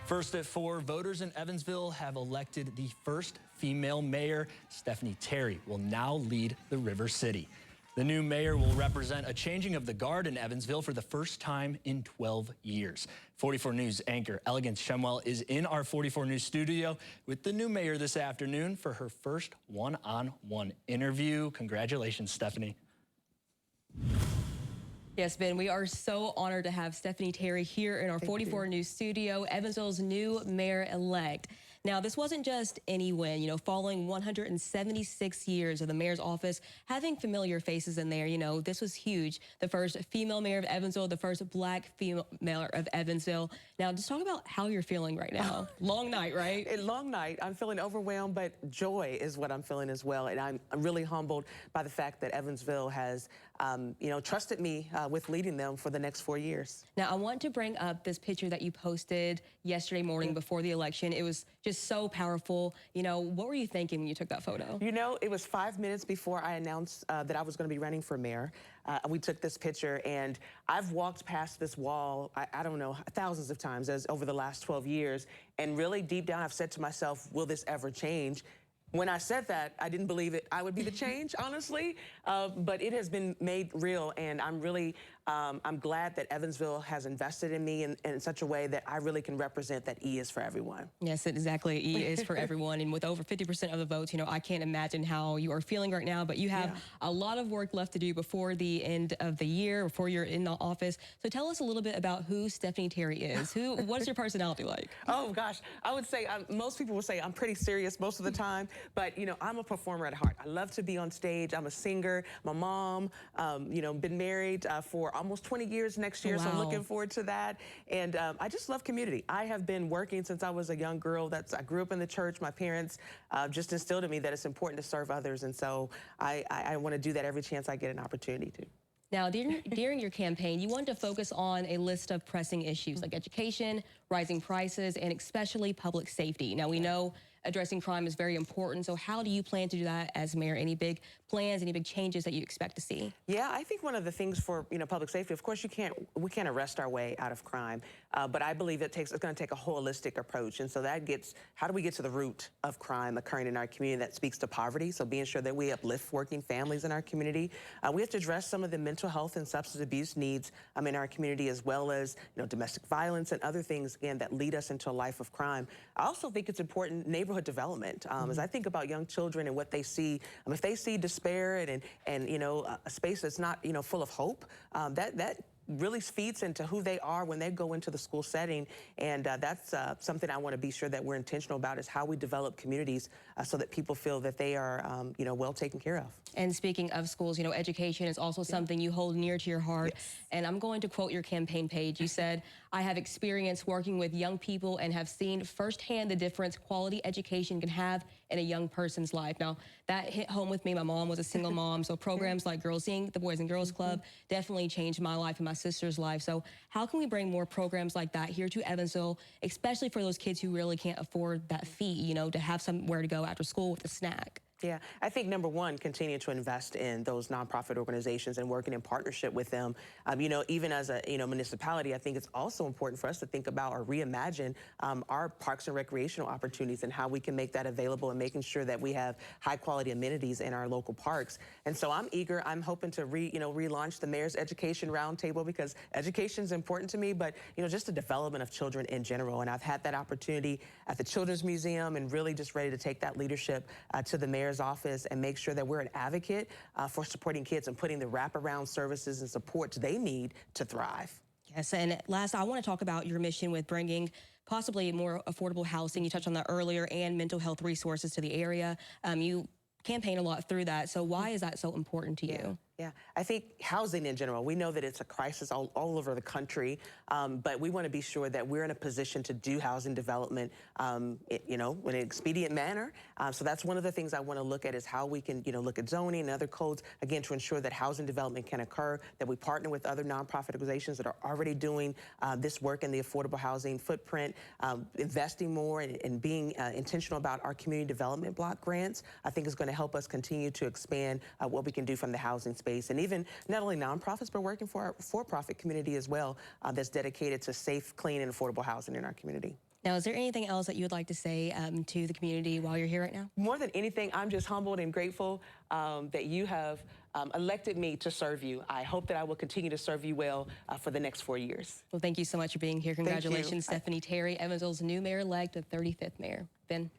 First at 4, voters in Evansville have elected the first female mayor. Stephanie Terry will now lead the River City. The new mayor will represent a changing of the guard in Evansville for the first time in 12 years. 44 News anchor El'Agance Shemwell is in our 44 News studio with the new mayor this afternoon for her first one-on-one interview. Congratulations, Stephanie. Yes, Ben, we are so honored to have Stephanie Terry here in our 44 News studio, Evansville's new mayor-elect. Now, this wasn't just any win, following 176 years of the mayor's office, having familiar faces in there, this was huge. The first female mayor of Evansville, the first black female mayor of Evansville. Now, just talk about how you're feeling right now. Long night, right? A long night. I'm feeling overwhelmed, but joy is what I'm feeling as well. And I'm really humbled by the fact that Evansville has, trusted me with leading them for the next 4 years. Now, I want to bring up this picture that you posted yesterday morning before the election. It was just so powerful. What were you thinking when you took that photo? It was 5 minutes before I announced that I was going to be running for mayor. We took this picture, and I've walked past this wall, I don't know, thousands of times over the last 12 years. And really deep down, I've said to myself, will this ever change? When I said that, I didn't believe it. I would be the change, honestly, but it has been made real, and I'm really, I'm glad that Evansville has invested in me in such a way that I really can represent that E is for everyone. Yes, exactly. E is for everyone, and with over 50% of the votes, I can't imagine how you are feeling right now, but you have a lot of work left to do before the end of the year, before you're in the office. So tell us a little bit about who Stephanie Terry is. What's your personality like? Oh, gosh. I would say, most people would say I'm pretty serious most of the time. But, I'm a performer at heart. I love to be on stage. I'm a singer. My mom, been married for almost 20 years next year, so I'm looking forward to that. And I just love community. I have been working since I was a young girl. I grew up in the church. My parents just instilled in me that it's important to serve others. And so I want to do that every chance I get an opportunity to. Now, during your campaign, you wanted to focus on a list of pressing issues like education, rising prices, and especially public safety. Now, we know addressing crime is very important, so how do you plan to do that as mayor? Any big plans, any big changes that you expect to see? Yeah, I think one of the things for public safety, of course, we can't arrest our way out of crime, but I believe it's going to take a holistic approach, and so that gets, how do we get to the root of crime occurring in our community? That speaks to poverty, so being sure that we uplift working families in our community. We have to address some of the mental health and substance abuse needs in our community, as well as domestic violence and other things, again, that lead us into a life of crime. I also think it's important neighborhood development. As I think about young children and what they see, if they see despair and a space that's not full of hope, that really feeds into who they are when they go into the school setting. And that's something I want to be sure that we're intentional about, is how we develop communities so that people feel that they are, well taken care of. And speaking of schools, education is also something you hold near to your heart. Yes. And I'm going to quote your campaign page. You said, "I have experience working with young people and have seen firsthand the difference quality education can have in a young person's life." Now, that hit home with me. My mom was a single mom, so programs like Girls Inc., the Boys and Girls Club, definitely changed my life and my sister's life. So how can we bring more programs like that here to Evansville, especially for those kids who really can't afford that fee, to have somewhere to go after school with a snack? Yeah, I think number one, continue to invest in those nonprofit organizations and working in partnership with them. Even as a municipality, I think it's also important for us to think about or reimagine our parks and recreational opportunities and how we can make that available, and making sure that we have high quality amenities in our local parks. And so I'm eager. I'm hoping to relaunch the Mayor's Education Roundtable, because education is important to me, but just the development of children in general. And I've had that opportunity at the Children's Museum, and really just ready to take that leadership to the mayor's office and make sure that we're an advocate for supporting kids and putting the wraparound services and supports they need to thrive. Yes, and last, I want to talk about your mission with bringing possibly more affordable housing. You touched on that earlier, and mental health resources to the area. You campaign a lot through that, so why is that so important to you? Yeah, I think housing in general, we know that it's a crisis all over the country, but we want to be sure that we're in a position to do housing development, in an expedient manner. So that's one of the things I want to look at, is how we can, look at zoning and other codes, again, to ensure that housing development can occur, that we partner with other nonprofit organizations that are already doing this work in the affordable housing footprint, investing more and being intentional about our community development block grants. I think is going to help us continue to expand what we can do from the housing space. And even not only nonprofits, but working for our for-profit community as well, that's dedicated to safe, clean, and affordable housing in our community. Now, is there anything else that you would like to say to the community while you're here right now? More than anything, I'm just humbled and grateful that you have elected me to serve you. I hope that I will continue to serve you well for the next 4 years. Well, thank you so much for being here. Congratulations, Stephanie Terry, Evansville's new mayor-elect, the 35th mayor. Ben.